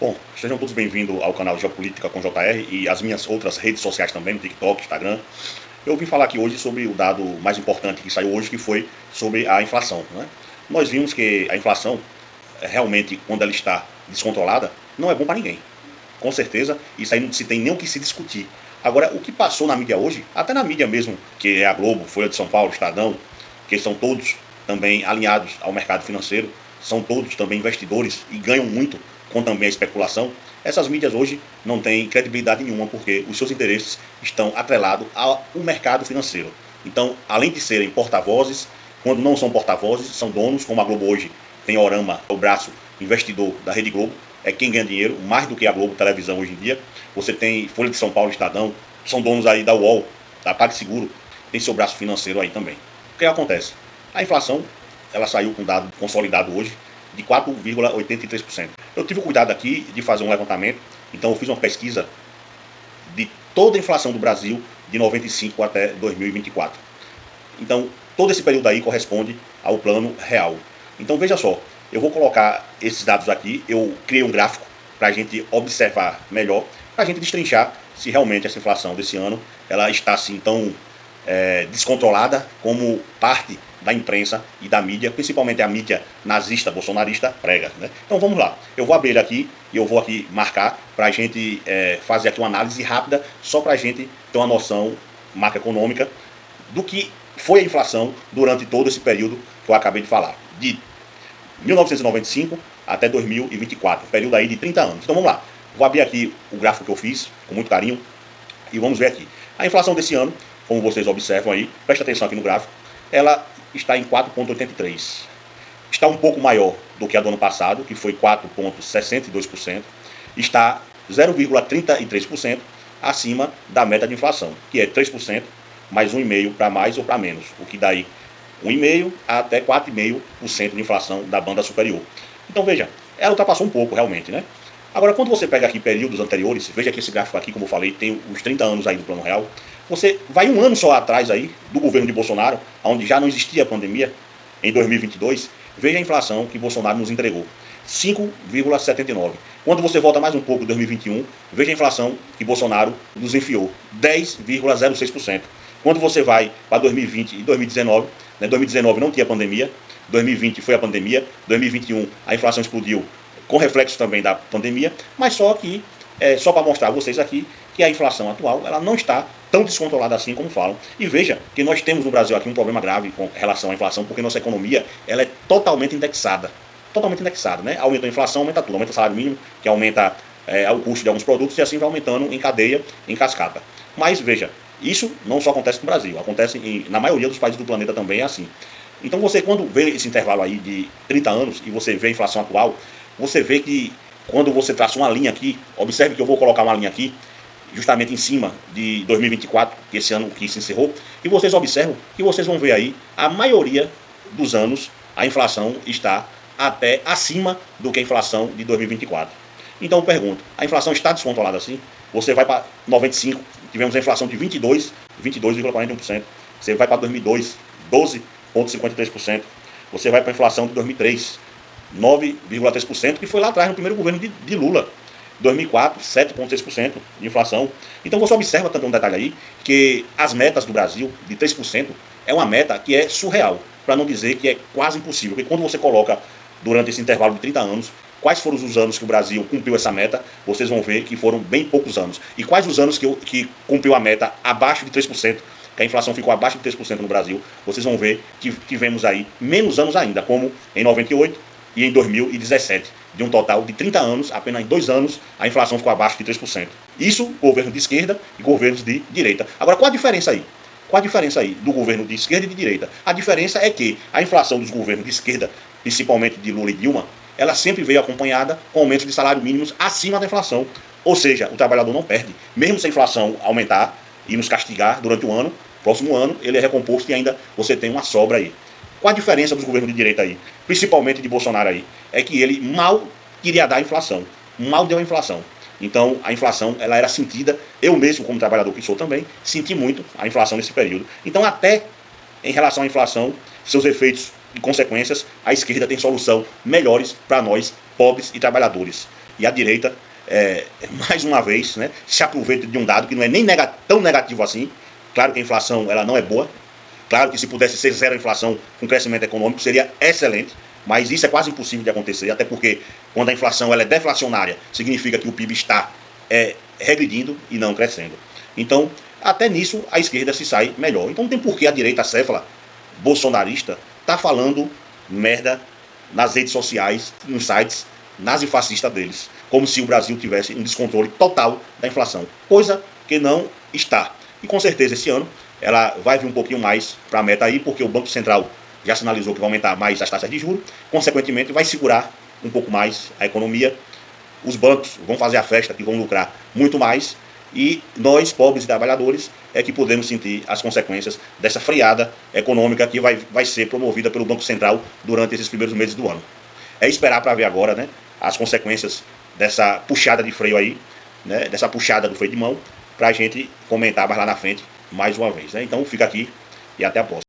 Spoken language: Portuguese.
Bom, sejam todos bem-vindos ao canal Geopolítica com JR e as minhas outras redes sociais também, no TikTok, Instagram. Eu vim falar aqui hoje sobre o dado mais importante que saiu hoje, que foi sobre a inflação, né? Nós vimos que a inflação, realmente, quando ela está descontrolada, não é bom para ninguém. Com certeza, isso aí não se tem nem o que se discutir. Agora, o que passou na mídia hoje, até na mídia mesmo, que é a Globo, Folha de São Paulo, Estadão, que são todos também alinhados ao mercado financeiro, são todos também investidores e ganham muito com também a especulação. Essas mídias hoje não têm credibilidade nenhuma porque os seus interesses estão atrelados ao mercado financeiro. Então, além de serem porta-vozes, quando não são porta-vozes, são donos, como a Globo hoje tem Orama, o braço investidor da Rede Globo, é quem ganha dinheiro, mais do que a Globo Televisão hoje em dia. Você tem Folha de São Paulo, Estadão, são donos aí da UOL, da PagSeguro, tem seu braço financeiro aí também. O que acontece? A inflação, ela saiu com dado consolidado hoje de 4,83%. Eu tive o cuidado aqui de fazer um levantamento, então eu fiz uma pesquisa de toda a inflação do Brasil de 95 até 2024. Então, todo esse período aí corresponde ao plano real. Então, veja só, eu vou colocar esses dados aqui, eu criei um gráfico para a gente observar melhor, para a gente destrinchar se realmente essa inflação desse ano ela está assim tão descontrolada como parte da imprensa e da mídia, principalmente a mídia nazista, bolsonarista, prega, né? Então vamos lá, eu vou abrir ele aqui e eu vou aqui marcar para a gente fazer aqui uma análise rápida, só para a gente ter uma noção macroeconômica do que foi a inflação durante todo esse período que eu acabei de falar, de 1995 até 2024, período aí de 30 anos. Então vamos lá, vou abrir aqui o gráfico que eu fiz com muito carinho e vamos ver aqui. A inflação desse ano, como vocês observam aí, presta atenção aqui no gráfico, ela está em 4,83%. Está um pouco maior do que a do ano passado, que foi 4,62%. Está 0,33% acima da meta de inflação, que é 3%, mais 1,5% para mais ou para menos, o que daí 1,5% até 4,5% de inflação da banda superior. Então veja, ela ultrapassou um pouco realmente, né? Agora, quando você pega aqui períodos anteriores, veja que esse gráfico aqui, como eu falei, tem os 30 anos aí do Plano Real. Você vai um ano só atrás aí, do governo de Bolsonaro, onde já não existia a pandemia, em 2022, veja a inflação que Bolsonaro nos entregou, 5,79%. Quando você volta mais um pouco em 2021, veja a inflação que Bolsonaro nos enfiou, 10,06%. Quando você vai para 2020 e 2019, 2019 não tinha pandemia, 2020 foi a pandemia, 2021 a inflação explodiu, com reflexo também da pandemia, mas só que, só para mostrar a vocês aqui, que a inflação atual ela não está tão descontrolada assim como falam. E veja que nós temos no Brasil aqui um problema grave com relação à inflação, porque nossa economia ela é totalmente indexada. Totalmente indexada, né? Aumenta a inflação, aumenta tudo. Aumenta o salário mínimo, que aumenta o custo de alguns produtos, e assim vai aumentando em cadeia, em cascata. Mas veja, isso não só acontece no Brasil, acontece na maioria dos países do planeta também é assim. Então você, quando vê esse intervalo aí de 30 anos, e você vê a inflação atual, você vê que quando você traça uma linha aqui, observe que eu vou colocar uma linha aqui, justamente em cima de 2024, que esse ano que se encerrou, e vocês observam que vocês vão ver aí, a maioria dos anos, a inflação está até acima do que a inflação de 2024. Então eu pergunto, a inflação está descontrolada assim? Você vai para 95, tivemos a inflação de 22,41%. Você vai para 2002, 12,53%. Você vai para a inflação de 2003, 9,3%, que foi lá atrás no primeiro governo de Lula. 2004, 7,6% de inflação. Então você observa também um detalhe aí, que as metas do Brasil, de 3%, é uma meta que é surreal, para não dizer que é quase impossível. Porque quando você coloca, durante esse intervalo de 30 anos, quais foram os anos que o Brasil cumpriu essa meta, vocês vão ver que foram bem poucos anos. E quais os anos que cumpriu a meta abaixo de 3%, que a inflação ficou abaixo de 3% no Brasil, vocês vão ver que tivemos aí menos anos ainda, como em 98 e em 2017. De um total de 30 anos, apenas em 2 anos, a inflação ficou abaixo de 3%. Isso, governo de esquerda e governos de direita. Agora, qual a diferença aí? Qual a diferença aí do governo de esquerda e de direita? A diferença é que a inflação dos governos de esquerda, principalmente de Lula e Dilma, ela sempre veio acompanhada com aumentos de salário mínimos acima da inflação. Ou seja, o trabalhador não perde. Mesmo se a inflação aumentar e nos castigar durante o ano, próximo ano, ele é recomposto e ainda você tem uma sobra aí. Qual a diferença dos governos de direita aí, principalmente de Bolsonaro aí? É que ele mal queria dar a inflação, mal deu a inflação. Então a inflação ela era sentida, eu mesmo como trabalhador que sou também, senti muito a inflação nesse período. Então até em relação à inflação, seus efeitos e consequências, a esquerda tem solução melhores para nós, pobres e trabalhadores. E a direita, mais uma vez, né, se aproveita de um dado que não é nem tão negativo assim. Claro que a inflação ela não é boa. Claro que se pudesse ser zero a inflação com crescimento econômico seria excelente, mas isso é quase impossível de acontecer, até porque quando a inflação ela é deflacionária, significa que o PIB está regredindo e não crescendo. Então, até nisso, a esquerda se sai melhor. Então não tem por que a direita acéfala bolsonarista tá falando merda nas redes sociais, nos sites nazifascistas deles, como se o Brasil tivesse um descontrole total da inflação, coisa que não está. E com certeza esse ano ela vai vir um pouquinho mais para a meta aí, porque o Banco Central já sinalizou que vai aumentar mais as taxas de juros, consequentemente vai segurar um pouco mais a economia. Os bancos vão fazer a festa, que vão lucrar muito mais, e nós, pobres e trabalhadores, é que podemos sentir as consequências dessa freada econômica que vai ser promovida pelo Banco Central durante esses primeiros meses do ano. É esperar para ver agora, né, as consequências dessa puxada de freio aí, né, dessa puxada do freio de mão, para a gente comentar mais lá na frente, mais uma vez. Né? Então fica aqui e até a próxima.